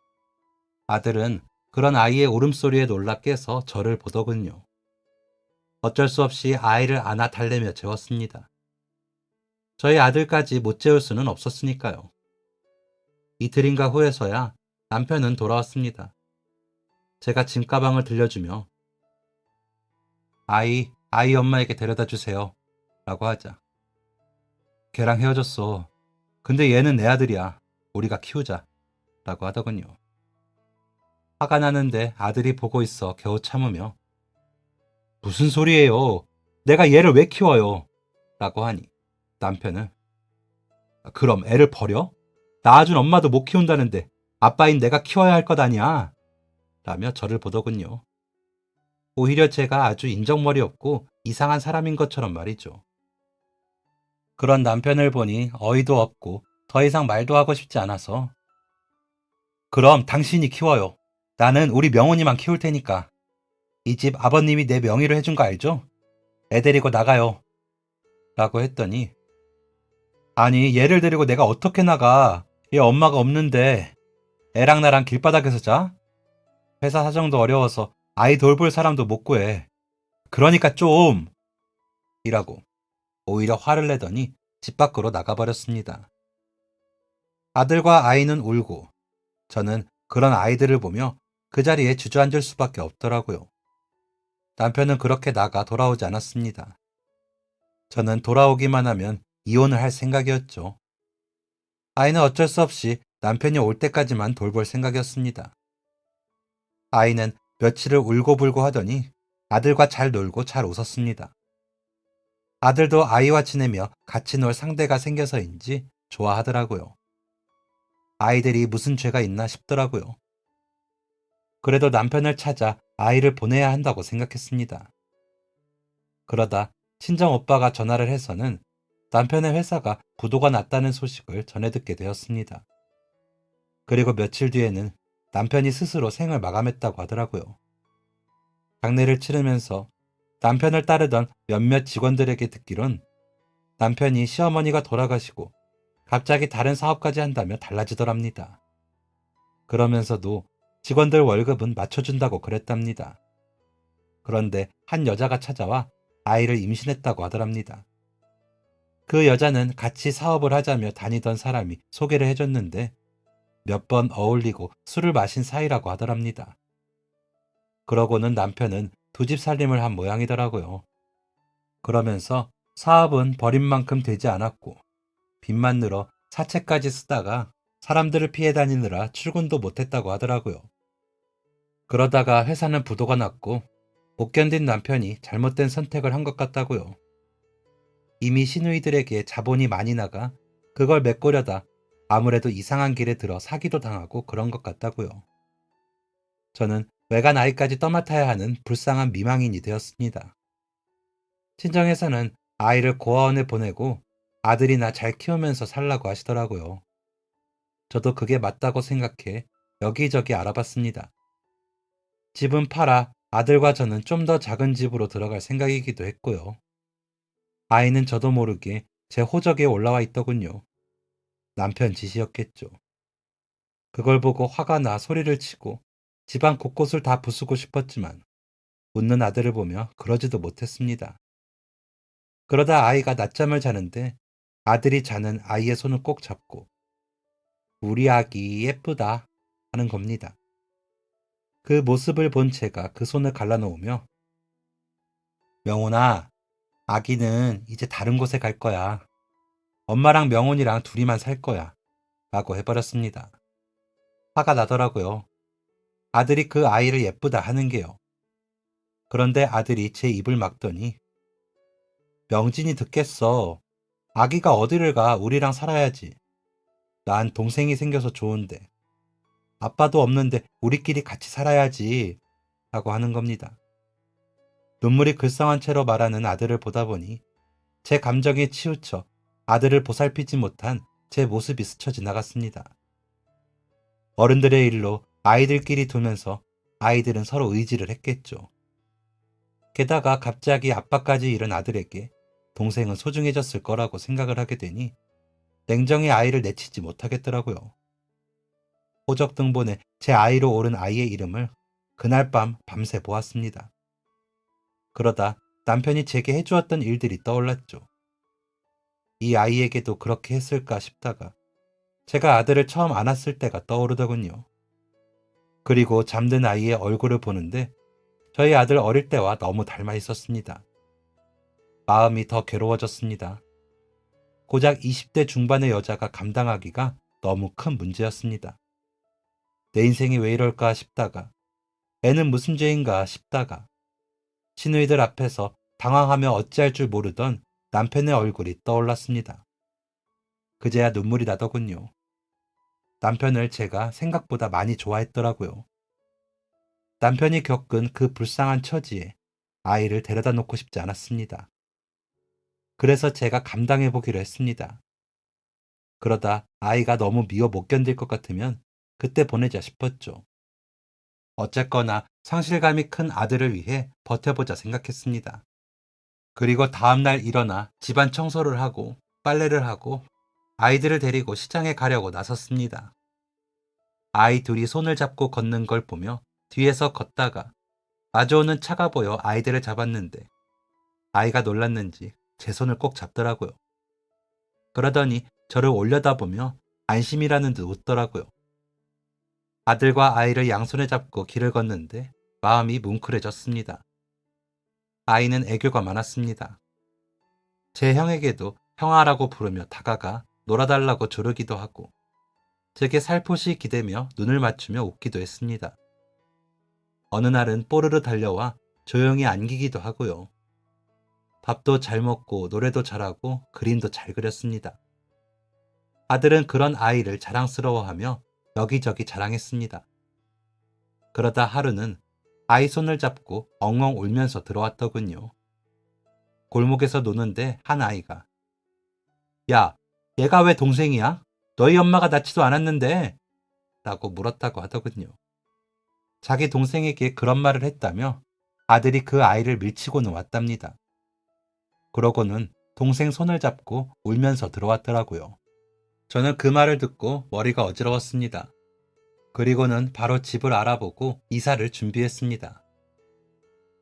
아들은 그런 아이의 울음소리에 놀라 깨서 저를 보더군요. 어쩔 수 없이 아이를 안아 달래며 재웠습니다. 저희 아들까지 못 재울 수는 없었으니까요. 이틀인가 후에서야 남편은 돌아왔습니다. 제가 짐가방을 들려주며 아이 엄마에게 데려다 주세요. 라고 하자. 걔랑 헤어졌어. 근데 얘는 내 아들이야. 우리가 키우자. 라고 하더군요. 화가 나는데 아들이 보고 있어 겨우 참으며 무슨 소리예요? 내가 얘를 왜 키워요? 라고 하니 남편은 그럼 애를 버려? 낳아준 엄마도 못 키운다는데 아빠인 내가 키워야 할 것 아니야? 라며 저를 보더군요. 오히려 제가 아주 인정머리 없고 이상한 사람인 것처럼 말이죠. 그런 남편을 보니 어이도 없고 더 이상 말도 하고 싶지 않아서 그럼 당신이 키워요. 나는 우리 명훈이만 키울 테니까. 이 집 아버님이 내 명의로 해준 거 알죠? 애 데리고 나가요. 라고 했더니 아니 얘를 데리고 내가 어떻게 나가. 얘 엄마가 없는데 애랑 나랑 길바닥에서 자? 회사 사정도 어려워서 아이 돌볼 사람도 못 구해. 그러니까 좀 이라고 오히려 화를 내더니 집 밖으로 나가버렸습니다. 아들과 아이는 울고 저는 그런 아이들을 보며 그 자리에 주저앉을 수밖에 없더라고요. 남편은 그렇게 나가 돌아오지 않았습니다. 저는 돌아오기만 하면 이혼을 할 생각이었죠. 아이는 어쩔 수 없이 남편이 올 때까지만 돌볼 생각이었습니다. 아이는 며칠을 울고불고 하더니 아들과 잘 놀고 잘 웃었습니다. 아들도 아이와 지내며 같이 놀 상대가 생겨서인지 좋아하더라고요. 아이들이 무슨 죄가 있나 싶더라고요. 그래도 남편을 찾아 아이를 보내야 한다고 생각했습니다. 그러다 친정 오빠가 전화를 해서는 남편의 회사가 부도가 났다는 소식을 전해 듣게 되었습니다. 그리고 며칠 뒤에는 남편이 스스로 생을 마감했다고 하더라고요. 장례를 치르면서 남편을 따르던 몇몇 직원들에게 듣기론 남편이 시어머니가 돌아가시고 갑자기 다른 사업까지 한다며 달라지더랍니다. 그러면서도 직원들 월급은 맞춰준다고 그랬답니다. 그런데 한 여자가 찾아와 아이를 임신했다고 하더랍니다. 그 여자는 같이 사업을 하자며 다니던 사람이 소개를 해줬는데 몇 번 어울리고 술을 마신 사이라고 하더랍니다. 그러고는 남편은 두 집 살림을 한 모양이더라고요. 그러면서 사업은 버린 만큼 되지 않았고 빚만 늘어 사채까지 쓰다가 사람들을 피해 다니느라 출근도 못했다고 하더라고요. 그러다가 회사는 부도가 났고 못 견딘 남편이 잘못된 선택을 한 것 같다고요. 이미 시누이들에게 자본이 많이 나가 그걸 메꾸려다 아무래도 이상한 길에 들어 사기도 당하고 그런 것 같다고요. 저는 외간 아이까지 떠맡아야 하는 불쌍한 미망인이 되었습니다. 친정에서는 아이를 고아원에 보내고 아들이나 잘 키우면서 살라고 하시더라고요. 저도 그게 맞다고 생각해 여기저기 알아봤습니다. 집은 팔아 아들과 저는 좀 더 작은 집으로 들어갈 생각이기도 했고요. 아이는 저도 모르게 제 호적에 올라와 있더군요. 남편 짓이었겠죠. 그걸 보고 화가 나 소리를 치고 집안 곳곳을 다 부수고 싶었지만 웃는 아들을 보며 그러지도 못했습니다. 그러다 아이가 낮잠을 자는데 아들이 자는 아이의 손을 꼭 잡고 우리 아기 예쁘다 하는 겁니다. 그 모습을 본 제가 그 손을 갈라놓으며 명훈아, 아기는 이제 다른 곳에 갈 거야. 엄마랑 명훈이랑 둘이만 살 거야. 라고 해버렸습니다. 화가 나더라고요. 아들이 그 아이를 예쁘다 하는 게요. 그런데 아들이 제 입을 막더니 명진이 듣겠어. 아기가 어디를 가 우리랑 살아야지. 난 동생이 생겨서 좋은데. 아빠도 없는데 우리끼리 같이 살아야지. 라고 하는 겁니다. 눈물이 글썽한 채로 말하는 아들을 보다 보니 제 감정에 치우쳐 아들을 보살피지 못한 제 모습이 스쳐 지나갔습니다. 어른들의 일로 아이들끼리 두면서 아이들은 서로 의지를 했겠죠. 게다가 갑자기 아빠까지 잃은 아들에게 동생은 소중해졌을 거라고 생각을 하게 되니 냉정히 아이를 내치지 못하겠더라고요. 호적 등본에 제 아이로 오른 아이의 이름을 그날 밤 밤새 보았습니다. 그러다 남편이 제게 해주었던 일들이 떠올랐죠. 이 아이에게도 그렇게 했을까 싶다가 제가 아들을 처음 안았을 때가 떠오르더군요. 그리고 잠든 아이의 얼굴을 보는데 저희 아들 어릴 때와 너무 닮아 있었습니다. 마음이 더 괴로워졌습니다. 고작 20대 중반의 여자가 감당하기가 너무 큰 문제였습니다. 내 인생이 왜 이럴까 싶다가 애는 무슨 죄인가 싶다가 시누이들 앞에서 당황하며 어찌할 줄 모르던 남편의 얼굴이 떠올랐습니다. 그제야 눈물이 나더군요. 남편을 제가 생각보다 많이 좋아했더라고요. 남편이 겪은 그 불쌍한 처지에 아이를 데려다 놓고 싶지 않았습니다. 그래서 제가 감당해 보기로 했습니다. 그러다 아이가 너무 미워 못 견딜 것 같으면 그때 보내자 싶었죠. 어쨌거나 상실감이 큰 아들을 위해 버텨보자 생각했습니다. 그리고 다음날 일어나 집안 청소를 하고 빨래를 하고 아이들을 데리고 시장에 가려고 나섰습니다. 아이 둘이 손을 잡고 걷는 걸 보며 뒤에서 걷다가 마주오는 차가 보여 아이들을 잡았는데 아이가 놀랐는지 제 손을 꼭 잡더라고요. 그러더니 저를 올려다보며 안심이라는 듯 웃더라고요. 아들과 아이를 양손에 잡고 길을 걷는데 마음이 뭉클해졌습니다. 아이는 애교가 많았습니다. 제 형에게도 형아라고 부르며 다가가 놀아달라고 조르기도 하고 제게 살포시 기대며 눈을 맞추며 웃기도 했습니다. 어느 날은 뽀르르 달려와 조용히 안기기도 하고요. 밥도 잘 먹고 노래도 잘하고 그림도 잘 그렸습니다. 아들은 그런 아이를 자랑스러워하며 여기저기 자랑했습니다. 그러다 하루는 아이 손을 잡고 엉엉 울면서 들어왔더군요. 골목에서 노는데 한 아이가 야, 얘가 왜 동생이야? 너희 엄마가 낳지도 않았는데 라고 물었다고 하더군요. 자기 동생에게 그런 말을 했다며 아들이 그 아이를 밀치고는 왔답니다. 그러고는 동생 손을 잡고 울면서 들어왔더라고요. 저는 그 말을 듣고 머리가 어지러웠습니다. 그리고는 바로 집을 알아보고 이사를 준비했습니다.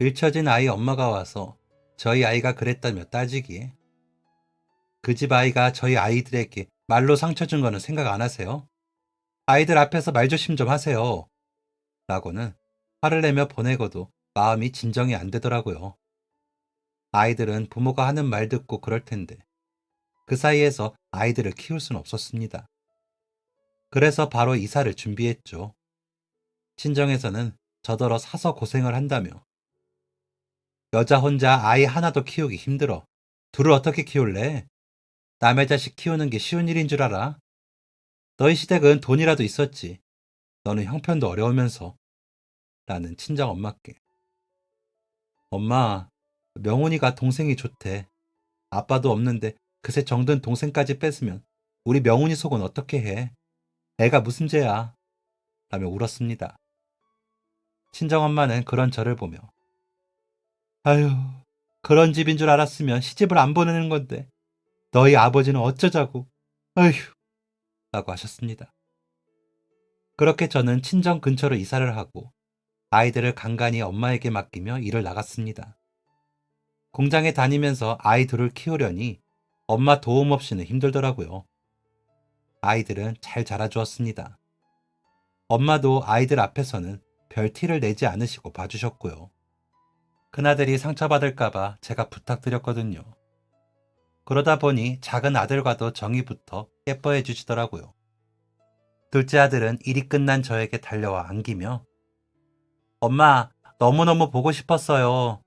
잃혀진 아이 엄마가 와서 저희 아이가 그랬다며 따지기에 그 집 아이가 저희 아이들에게 말로 상처 준 거는 생각 안 하세요? 아이들 앞에서 말 조심 좀 하세요. 라고는 화를 내며 보내고도 마음이 진정이 안 되더라고요. 아이들은 부모가 하는 말 듣고 그럴 텐데 그 사이에서 아이들을 키울 순 없었습니다. 그래서 바로 이사를 준비했죠. 친정에서는 저더러 사서 고생을 한다며 여자 혼자 아이 하나도 키우기 힘들어. 둘을 어떻게 키울래? 남의 자식 키우는 게 쉬운 일인 줄 알아? 너희 시댁은 돈이라도 있었지. 너는 형편도 어려우면서. 라는 친정 엄마께. 엄마, 명훈이가 동생이 좋대. 아빠도 없는데 그새 정든 동생까지 뺏으면 우리 명훈이 속은 어떻게 해? 애가 무슨 죄야? 라며 울었습니다. 친정엄마는 그런 저를 보며 아유, 그런 집인 줄 알았으면 시집을 안 보내는 건데 너희 아버지는 어쩌자고. 아휴, 라고 하셨습니다. 그렇게 저는 친정 근처로 이사를 하고 아이들을 간간히 엄마에게 맡기며 일을 나갔습니다. 공장에 다니면서 아이들을 키우려니 엄마 도움 없이는 힘들더라고요. 아이들은 잘 자라주었습니다. 엄마도 아이들 앞에서는 별 티를 내지 않으시고 봐주셨고요. 큰아들이 상처받을까봐 제가 부탁드렸거든요. 그러다 보니 작은 아들과도 정이 붙어 예뻐해 주시더라고요. 둘째 아들은 일이 끝난 저에게 달려와 안기며 엄마, 너무너무 보고 싶었어요.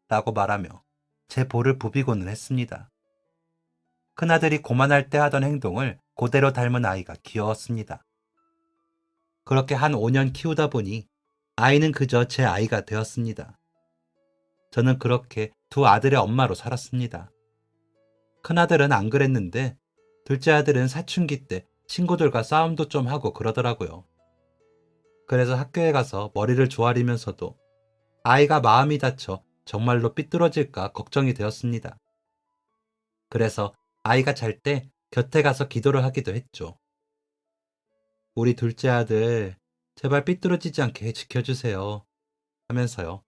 라고 말하며 제 볼을 부비고는 했습니다. 큰아들이 고만할 때 하던 행동을 그대로 닮은 아이가 귀여웠습니다. 그렇게 한 5년 키우다 보니 아이는 그저 제 아이가 되었습니다. 저는 그렇게 두 아들의 엄마로 살았습니다. 큰아들은 안 그랬는데 둘째 아들은 사춘기 때 친구들과 싸움도 좀 하고 그러더라고요. 그래서 학교에 가서 머리를 조아리면서도 아이가 마음이 다쳐 정말로 삐뚤어질까 걱정이 되었습니다. 그래서 아이가 잘 때 곁에 가서 기도를 하기도 했죠. 우리 둘째 아들 제발 삐뚤어지지 않게 지켜주세요 하면서요.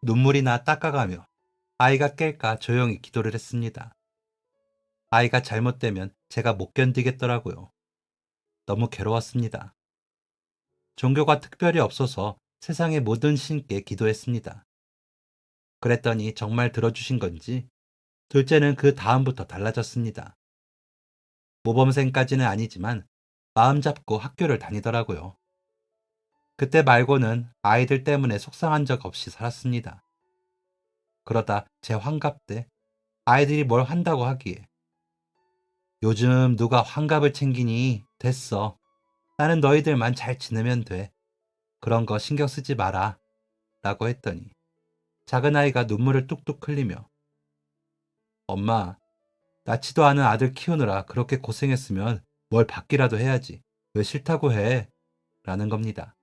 눈물이 나 닦아가며 아이가 깰까 조용히 기도를 했습니다. 아이가 잘못되면 제가 못 견디겠더라고요. 너무 괴로웠습니다. 종교가 특별히 없어서 세상의 모든 신께 기도했습니다. 그랬더니 정말 들어주신 건지 둘째는 그 다음부터 달라졌습니다. 모범생까지는 아니지만 마음 잡고 학교를 다니더라고요. 그때 말고는 아이들 때문에 속상한 적 없이 살았습니다. 그러다 제 환갑 때 아이들이 뭘 한다고 하기에 요즘 누가 환갑을 챙기니? 됐어. 나는 너희들만 잘 지내면 돼. 그런 거 신경 쓰지 마라. 라고 했더니 작은 아이가 눈물을 뚝뚝 흘리며 엄마, 낳지도 않은 아들 키우느라 그렇게 고생했으면 뭘 받기라도 해야지. 왜 싫다고 해? 라는 겁니다.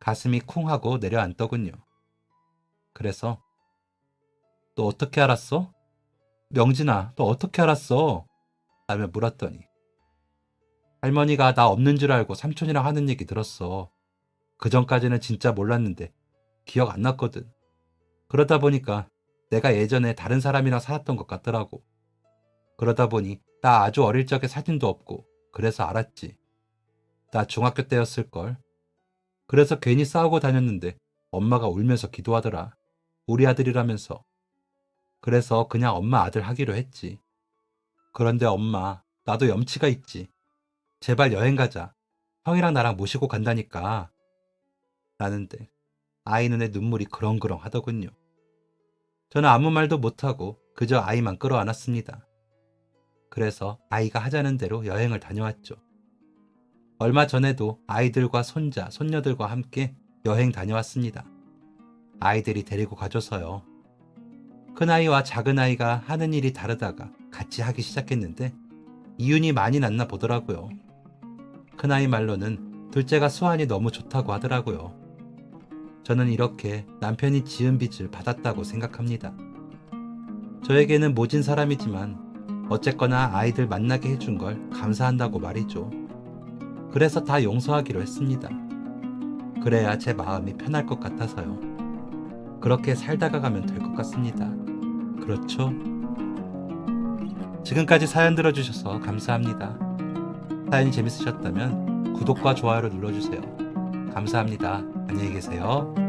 가슴이 쿵 하고 내려앉더군요. 그래서 너 어떻게 알았어? 명진아, 너 어떻게 알았어? 라며 물었더니 할머니가 나 없는 줄 알고 삼촌이랑 하는 얘기 들었어. 그 전까지는 진짜 몰랐는데 기억 안 났거든. 그러다 보니까 내가 예전에 다른 사람이랑 살았던 것 같더라고. 그러다 보니 나 아주 어릴 적에 사진도 없고 그래서 알았지. 나 중학교 때였을걸. 그래서 괜히 싸우고 다녔는데 엄마가 울면서 기도하더라. 우리 아들이라면서. 그래서 그냥 엄마 아들 하기로 했지. 그런데 엄마, 나도 염치가 있지. 제발 여행 가자. 형이랑 나랑 모시고 간다니까. 라는데 아이 눈에 눈물이 그렁그렁 하더군요. 저는 아무 말도 못하고 그저 아이만 끌어안았습니다. 그래서 아이가 하자는 대로 여행을 다녀왔죠. 얼마 전에도 아이들과 손자, 손녀들과 함께 여행 다녀왔습니다. 아이들이 데리고 가줘서요. 큰아이와 작은아이가 하는 일이 다르다가 같이 하기 시작했는데 이윤이 많이 났나 보더라고요. 큰아이 말로는 둘째가 수완이 너무 좋다고 하더라고요. 저는 이렇게 남편이 지은 빚을 받았다고 생각합니다. 저에게는 모진 사람이지만 어쨌거나 아이들 만나게 해준 걸 감사한다고 말이죠. 그래서 다 용서하기로 했습니다. 그래야 제 마음이 편할 것 같아서요. 그렇게 살다가 가면 될 것 같습니다. 그렇죠? 지금까지 사연 들어주셔서 감사합니다. 사연이 재밌으셨다면 구독과 좋아요를 눌러주세요. 감사합니다. 안녕히 계세요.